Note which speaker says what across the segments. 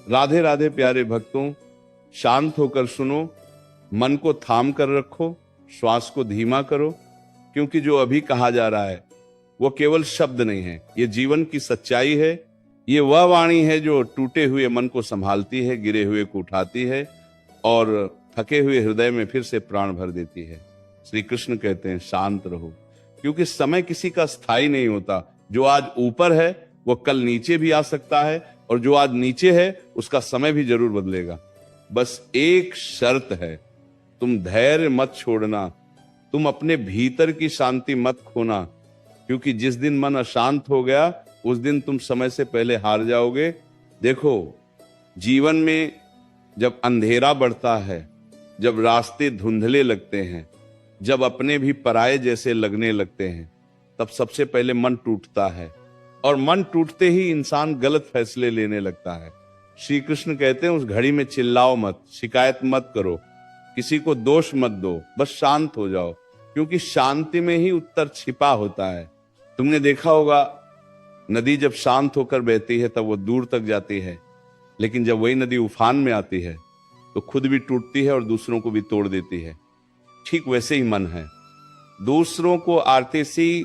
Speaker 1: राधे राधे प्यारे भक्तों, शांत होकर सुनो, मन को थाम कर रखो, श्वास को धीमा करो, क्योंकि जो अभी कहा जा रहा है वो केवल शब्द नहीं है, ये जीवन की सच्चाई है। ये वह वाणी है जो टूटे हुए मन को संभालती है, गिरे हुए को उठाती है और थके हुए हृदय में फिर से प्राण भर देती है। श्री कृष्ण कहते हैं शांत रहो, क्योंकि समय किसी का स्थायी नहीं होता। जो आज ऊपर है वो कल नीचे भी आ सकता है, और जो आज नीचे है उसका समय भी जरूर बदलेगा। बस एक शर्त है, तुम धैर्य मत छोड़ना, तुम अपने भीतर की शांति मत खोना, क्योंकि जिस दिन मन अशांत हो गया उस दिन तुम समय से पहले हार जाओगे। देखो, जीवन में जब अंधेरा बढ़ता है, जब रास्ते धुंधले लगते हैं, जब अपने भी पराये जैसे लगने लगते हैं, तब सबसे पहले मन टूटता है, और मन टूटते ही इंसान गलत फैसले लेने लगता है। श्री कृष्ण कहते हैं उस घड़ी में चिल्लाओ मत, शिकायत मत करो, किसी को दोष मत दो, बस शांत हो जाओ, क्योंकि शांति में ही उत्तर छिपा होता है। तुमने देखा होगा, नदी जब शांत होकर बहती है तब वो दूर तक जाती है, लेकिन जब वही नदी उफान में आती है तो खुद भी टूटती है और दूसरों को भी तोड़ देती है। ठीक वैसे ही मन है, दूसरों को आरते सी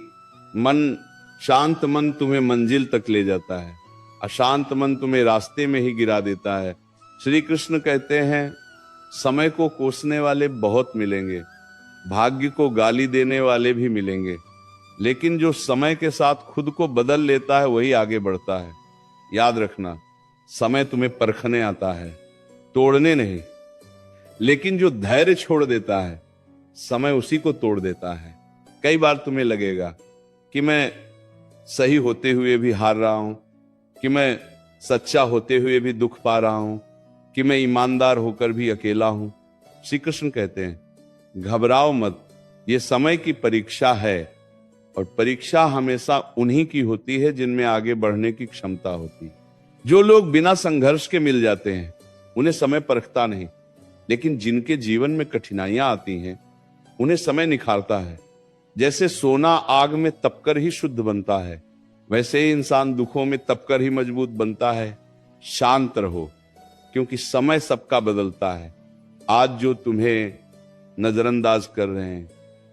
Speaker 1: मन, शांत मन तुम्हें मंजिल तक ले जाता है, अशांत मन तुम्हें रास्ते में ही गिरा देता है। श्री कृष्ण कहते हैं समय को कोसने वाले बहुत मिलेंगे, भाग्य को गाली देने वाले भी मिलेंगे, लेकिन जो समय के साथ खुद को बदल लेता है वही आगे बढ़ता है। याद रखना, समय तुम्हें परखने आता है, तोड़ने नहीं। लेकिन जो धैर्य छोड़ देता है, समय उसी को तोड़ देता है। कई बार तुम्हें लगेगा कि मैं सही होते हुए भी हार रहा हूं, कि मैं सच्चा होते हुए भी दुख पा रहा हूं, कि मैं ईमानदार होकर भी अकेला हूं। श्री कृष्ण कहते हैं घबराओ मत, ये समय की परीक्षा है, और परीक्षा हमेशा उन्हीं की होती है जिनमें आगे बढ़ने की क्षमता होती है। जो लोग बिना संघर्ष के मिल जाते हैं उन्हें समय परखता नहीं, लेकिन जिनके जीवन में कठिनाइयां आती हैं उन्हें समय निखारता है। जैसे सोना आग में तपकर ही शुद्ध बनता है, वैसे ही इंसान दुखों में तपकर ही मजबूत बनता है। शांत रहो, क्योंकि समय सबका बदलता है। आज जो तुम्हें नजरअंदाज कर रहे हैं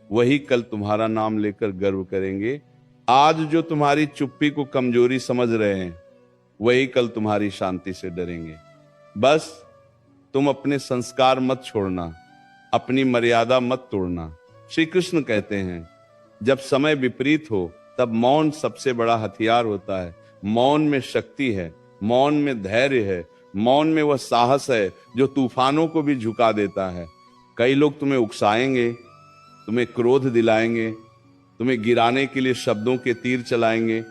Speaker 1: वही कल तुम्हारा नाम लेकर गर्व करेंगे। आज जो तुम्हारी चुप्पी को कमजोरी समझ रहे हैं वही कल तुम्हारी शांति से डरेंगे। बस तुम अपने संस्कार मत छोड़ना, अपनी मर्यादा मत तोड़ना। श्री कृष्ण कहते हैं जब समय विपरीत हो तब मौन सबसे बड़ा हथियार होता है। मौन में शक्ति है, मौन में धैर्य है, मौन में वह साहस है जो तूफानों को भी झुका देता है। कई लोग तुम्हें उकसाएंगे, तुम्हें क्रोध दिलाएंगे, तुम्हें गिराने के लिए शब्दों के तीर चलाएंगे।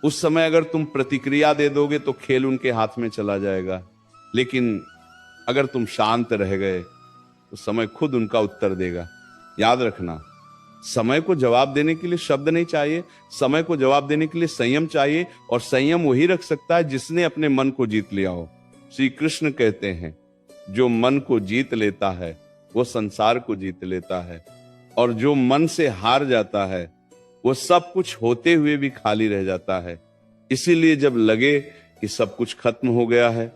Speaker 1: उस समय अगर तुम प्रतिक्रिया दे दोगे तो खेल उनके हाथ में चला जाएगा, लेकिन अगर तुम शांत रह गए तो समय खुद उनका उत्तर देगा। याद रखना, समय को जवाब देने के लिए शब्द नहीं चाहिए, समय को जवाब देने के लिए संयम चाहिए, और संयम वही रख सकता है जिसने अपने मन को जीत लिया हो। श्री कृष्ण कहते हैं जो मन को जीत लेता है वो संसार को जीत लेता है, और जो मन से हार जाता है वो सब कुछ होते हुए भी खाली रह जाता है। इसीलिए जब लगे कि सब कुछ खत्म हो गया है,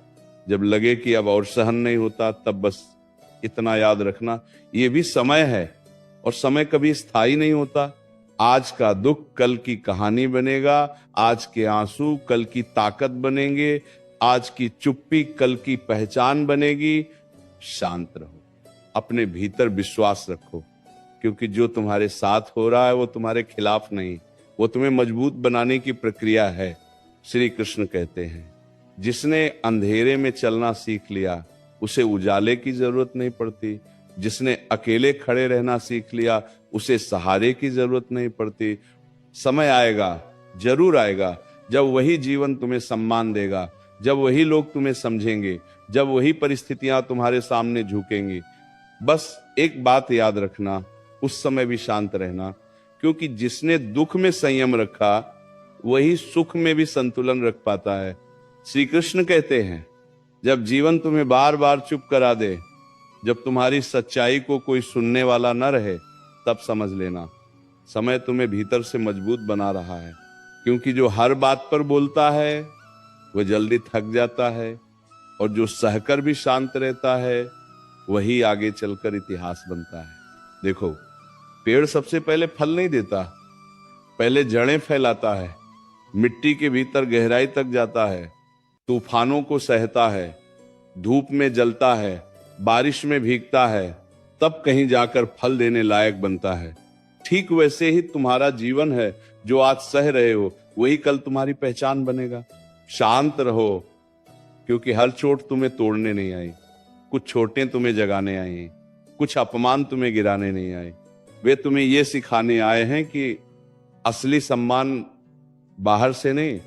Speaker 1: जब लगे कि अब और सहन नहीं होता, तब बस इतना याद रखना, ये भी समय है, और समय कभी स्थायी नहीं होता। आज का दुख कल की कहानी बनेगा, आज के आंसू कल की ताकत बनेंगे, आज की चुप्पी कल की पहचान बनेगी। शांत रहो, अपने भीतर विश्वास रखो, क्योंकि जो तुम्हारे साथ हो रहा है वो तुम्हारे खिलाफ नहीं, वो तुम्हें मजबूत बनाने की प्रक्रिया है। श्री कृष्ण कहते हैं जिसने अंधेरे में चलना सीख लिया उसे उजाले की जरूरत नहीं पड़ती, जिसने अकेले खड़े रहना सीख लिया उसे सहारे की जरूरत नहीं पड़ती। समय आएगा, जरूर आएगा, जब वही जीवन तुम्हें सम्मान देगा, जब वही लोग तुम्हें समझेंगे, जब वही परिस्थितियां तुम्हारे सामने झुकेंगी। बस एक बात याद रखना, उस समय भी शांत रहना, क्योंकि जिसने दुख में संयम रखा वही सुख में भी संतुलन रख पाता है। श्री कृष्ण कहते हैं जब जीवन तुम्हें बार बार चुप करा दे, जब तुम्हारी सच्चाई को कोई सुनने वाला न रहे, तब समझ लेना समय तुम्हें भीतर से मजबूत बना रहा है। क्योंकि जो हर बात पर बोलता है वह जल्दी थक जाता है, और जो सहकर भी शांत रहता है वही आगे चलकर इतिहास बनता है। देखो, पेड़ सबसे पहले फल नहीं देता, पहले जड़ें फैलाता है, मिट्टी के भीतर गहराई तक जाता है, तूफानों को सहता है, धूप में जलता है, बारिश में भीगता है, तब कहीं जाकर फल देने लायक बनता है। ठीक वैसे ही तुम्हारा जीवन है, जो आज सह रहे हो वही कल तुम्हारी पहचान बनेगा। शांत रहो, क्योंकि हर चोट तुम्हें तोड़ने नहीं आई, कुछ चोटें तुम्हें जगाने आई हैं, कुछ अपमान तुम्हें गिराने नहीं आए। वे तुम्हें ये सिखाने आए हैं कि असली सम्मान बाहर से नहीं,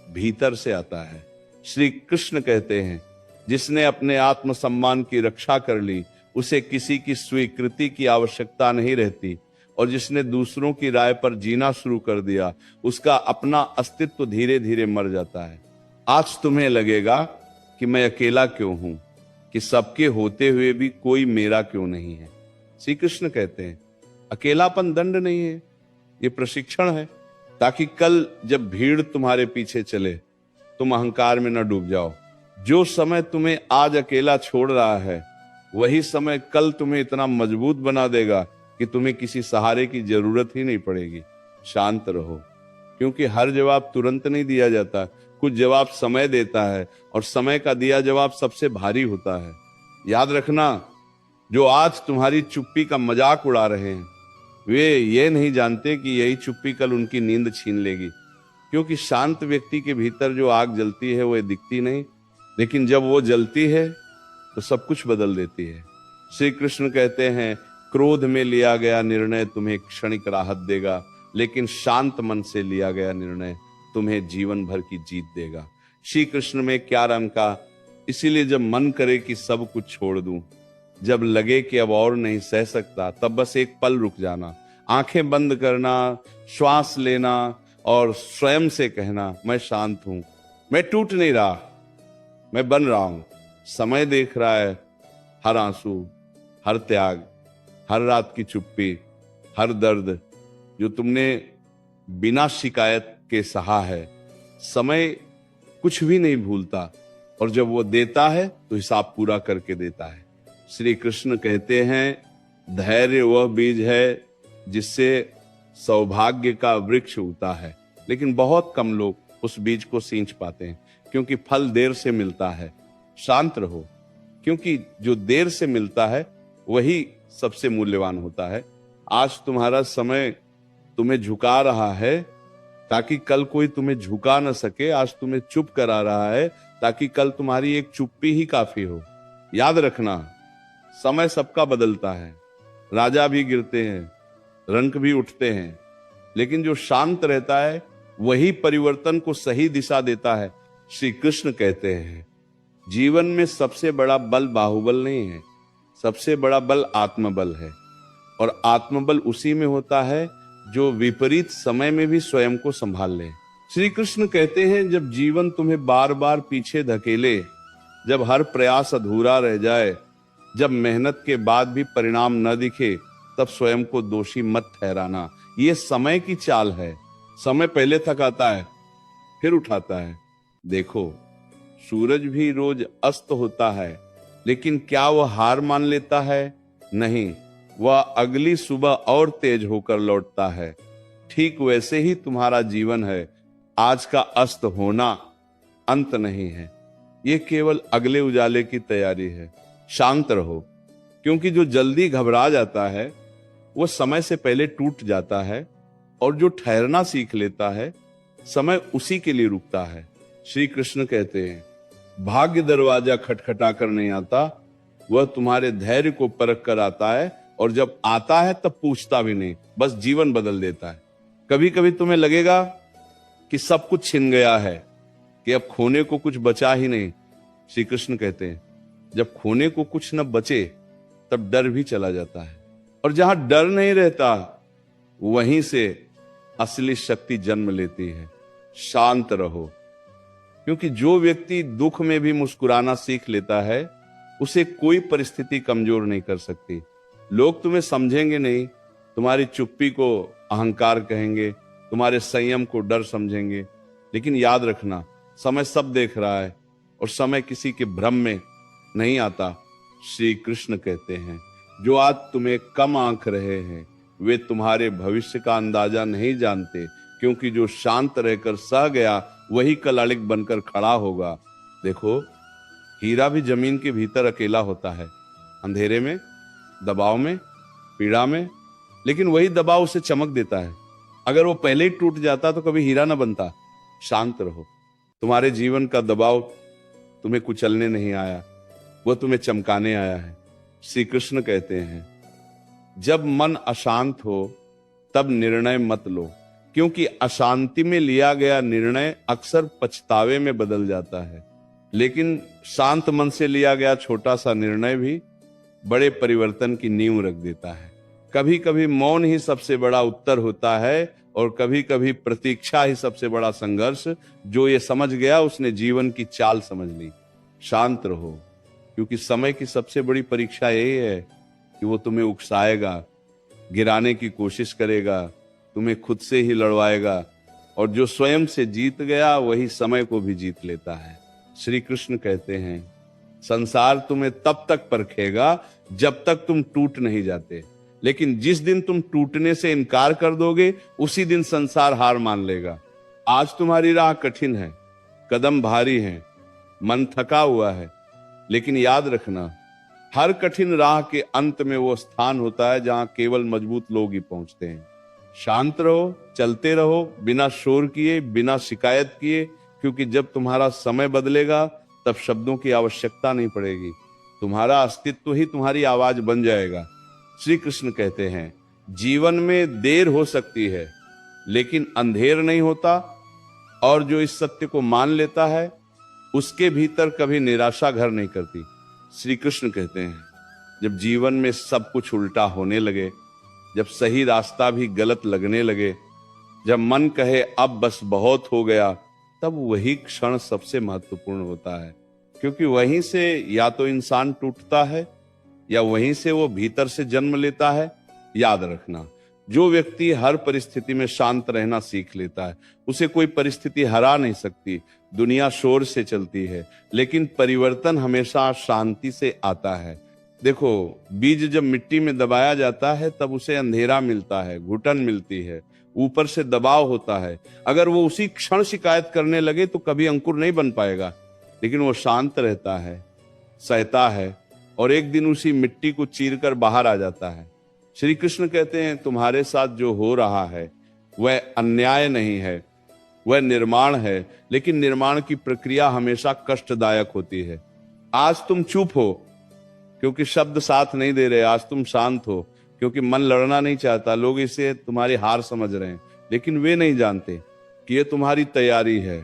Speaker 1: भीतर से आता है। श्री कृष्ण कहते हैं, जिसने अपने आत्मसम्मान की रक्षा कर ली उसे किसी की स्वीकृति की आवश्यकता नहीं रहती, और जिसने दूसरों की राय पर जीना शुरू कर दिया उसका अपना अस्तित्व धीरे धीरे मर जाता है। आज तुम्हें लगेगा कि मैं अकेला क्यों हूं, कि सबके होते हुए भी कोई मेरा क्यों नहीं है। श्री कृष्ण कहते हैं, अकेलापन दंड नहीं है, ये प्रशिक्षण है, ताकि कल जब भीड़ तुम्हारे पीछे चले तुम अहंकार में न डूब जाओ। जो समय तुम्हें आज अकेला छोड़ रहा है वही समय कल तुम्हें इतना मजबूत बना देगा कि तुम्हें किसी सहारे की जरूरत ही नहीं पड़ेगी। शांत रहो, क्योंकि हर जवाब तुरंत नहीं दिया जाता, कुछ जवाब समय देता है, और समय का दिया जवाब सबसे भारी होता है। याद रखना, जो आज तुम्हारी चुप्पी का मजाक उड़ा रहे हैं वे ये नहीं जानते कि यही चुप्पी कल उनकी नींद छीन लेगी। क्योंकि शांत व्यक्ति के भीतर जो आग जलती है वो दिखती नहीं, लेकिन जब वो जलती है तो सब कुछ बदल देती है। श्री कृष्ण कहते हैं, क्रोध में लिया गया निर्णय तुम्हें क्षणिक राहत देगा, लेकिन शांत मन से लिया गया निर्णय तुम्हें जीवन भर की जीत देगा। श्री कृष्ण में क्या रंग का, इसीलिए जब मन करे कि सब कुछ छोड़ दूं, जब लगे कि अब और नहीं सह सकता, तब बस एक पल रुक जाना, आंखें बंद करना, श्वास लेना और स्वयं से कहना, मैं शांत हूं, मैं टूट नहीं रहा, मैं बन रहा हूं। समय देख रहा है हर आंसू, हर त्याग, हर रात की चुप्पी, हर दर्द जो तुमने बिना शिकायत के सहा है। समय कुछ भी नहीं भूलता, और जब वो देता है तो हिसाब पूरा करके देता है। श्री कृष्ण कहते हैं, धैर्य वह बीज है जिससे सौभाग्य का वृक्ष उगता है, लेकिन बहुत कम लोग उस बीज को सींच पाते हैं, क्योंकि फल देर से मिलता है। शांत रहो, क्योंकि जो देर से मिलता है वही सबसे मूल्यवान होता है। आज तुम्हारा समय तुम्हें झुका रहा है ताकि कल कोई तुम्हें झुका न सके। आज तुम्हें चुप करा रहा है ताकि कल तुम्हारी एक चुप्पी ही काफी हो। याद रखना, समय सबका बदलता है, राजा भी गिरते हैं, रंक भी उठते हैं, लेकिन जो शांत रहता है वही परिवर्तन को सही दिशा देता है। श्री कृष्ण कहते हैं, जीवन में सबसे बड़ा बल बाहुबल नहीं है, सबसे बड़ा बल आत्मबल है, और आत्मबल उसी में होता है जो विपरीत समय में भी स्वयं को संभाल ले। श्री कृष्ण कहते हैं, जब जीवन तुम्हें बार बार पीछे धकेले, जब हर प्रयास अधूरा रह जाए, जब मेहनत के बाद भी परिणाम न दिखे, तब स्वयं को दोषी मत ठहराना। ये समय की चाल है। समय पहले थकाता है फिर उठाता है। देखो, सूरज भी रोज अस्त होता है, लेकिन क्या वह हार मान लेता है? नहीं, वह अगली सुबह और तेज होकर लौटता है। ठीक वैसे ही तुम्हारा जीवन है। आज का अस्त होना अंत नहीं है, ये केवल अगले उजाले की तैयारी है। शांत रहो, क्योंकि जो जल्दी घबरा जाता है वो समय से पहले टूट जाता है, और जो ठहरना सीख लेता है समय उसी के लिए रुकता है। श्री कृष्ण कहते हैं, भाग्य दरवाजा खटखटा कर नहीं आता, वह तुम्हारे धैर्य को परख कर आता है, और जब आता है तब पूछता भी नहीं, बस जीवन बदल देता है। कभी कभी तुम्हें लगेगा कि सब कुछ छिन गया है, कि अब खोने को कुछ बचा ही नहीं। श्री कृष्ण कहते हैं, जब खोने को कुछ न बचे तब डर भी चला जाता है, और जहां डर नहीं रहता वहीं से असली शक्ति जन्म लेती है। शांत रहो, क्योंकि जो व्यक्ति दुख में भी मुस्कुराना सीख लेता है उसे कोई परिस्थिति कमजोर नहीं कर सकती। लोग तुम्हें समझेंगे नहीं, तुम्हारी चुप्पी को अहंकार कहेंगे, तुम्हारे संयम को डर समझेंगे, लेकिन याद रखना, समय सब देख रहा है, और समय किसी के भ्रम में नहीं आता। श्री कृष्ण कहते हैं, जो आज तुम्हें कम आंक रहे हैं वे तुम्हारे भविष्य का अंदाजा नहीं जानते, क्योंकि जो शांत रहकर सह गया वही कल अड़िग बनकर खड़ा होगा। देखो, हीरा भी जमीन के भीतर अकेला होता है, अंधेरे में, दबाव में, पीड़ा में, लेकिन वही दबाव उसे चमक देता है। अगर वो पहले ही टूट जाता तो कभी हीरा ना बनता। शांत रहो। तुम्हारे जीवन का दबाव तुम्हें कुचलने नहीं आया, वो तुम्हें चमकाने आया है। श्री कृष्ण कहते हैं, जब मन अशांत हो तब निर्णय मत लो, क्योंकि अशांति में लिया गया निर्णय अक्सर पछतावे में बदल जाता है, लेकिन शांत मन से लिया गया छोटा सा निर्णय भी बड़े परिवर्तन की नींव रख देता है। कभी कभी मौन ही सबसे बड़ा उत्तर होता है, और कभी कभी प्रतीक्षा ही सबसे बड़ा संघर्ष। जो ये समझ गया उसने जीवन की चाल समझ ली। शांत रहो, क्योंकि समय की सबसे बड़ी परीक्षा यही है कि वो तुम्हें उकसाएगा, गिराने की कोशिश करेगा, तुम्हें खुद से ही लड़वाएगा, और जो स्वयं से जीत गया वही समय को भी जीत लेता है। श्री कृष्ण कहते हैं, संसार तुम्हें तब तक परखेगा जब तक तुम टूट नहीं जाते, लेकिन जिस दिन तुम टूटने से इनकार कर दोगे उसी दिन संसार हार मान लेगा। आज तुम्हारी राह कठिन है, कदम भारी हैं, मन थका हुआ है, लेकिन याद रखना, हर कठिन राह के अंत में वो स्थान होता है जहां केवल मजबूत लोग ही पहुंचते हैं। शांत रहो, चलते रहो, बिना शोर किए, बिना शिकायत किए, क्योंकि जब तुम्हारा समय बदलेगा तब शब्दों की आवश्यकता नहीं पड़ेगी। तुम्हारा अस्तित्व ही तुम्हारी आवाज बन जाएगा। श्री कृष्ण कहते हैं, जीवन में देर हो सकती है लेकिन अंधेर नहीं होता, और जो इस सत्य को मान लेता है उसके भीतर कभी निराशा घर नहीं करती। श्री कृष्ण कहते हैं, जब जीवन में सब कुछ उल्टा होने लगे, जब सही रास्ता भी गलत लगने लगे, जब मन कहे अब बस बहुत हो गया, तब वही क्षण सबसे महत्वपूर्ण होता है, क्योंकि वहीं से या तो इंसान टूटता है या वहीं से वो भीतर से जन्म लेता है। याद रखना, जो व्यक्ति हर परिस्थिति में शांत रहना सीख लेता है उसे कोई परिस्थिति हरा नहीं सकती। दुनिया शोर से चलती है, लेकिन परिवर्तन हमेशा शांति से आता है। देखो, बीज जब मिट्टी में दबाया जाता है तब उसे अंधेरा मिलता है, घुटन मिलती है, ऊपर से दबाव होता है। अगर वो उसी क्षण शिकायत करने लगे तो कभी अंकुर नहीं बन पाएगा, लेकिन वो शांत रहता है, सहता है, और एक दिन उसी मिट्टी को चीरकर बाहर आ जाता है। श्री कृष्ण कहते हैं, तुम्हारे साथ जो हो रहा है वह अन्याय नहीं है, वह निर्माण है, लेकिन निर्माण की प्रक्रिया हमेशा कष्टदायक होती है। आज तुम चुप हो क्योंकि शब्द साथ नहीं दे रहे, आज तुम शांत हो क्योंकि मन लड़ना नहीं चाहता। लोग इसे तुम्हारी हार समझ रहे हैं, लेकिन वे नहीं जानते कि ये तुम्हारी तैयारी है।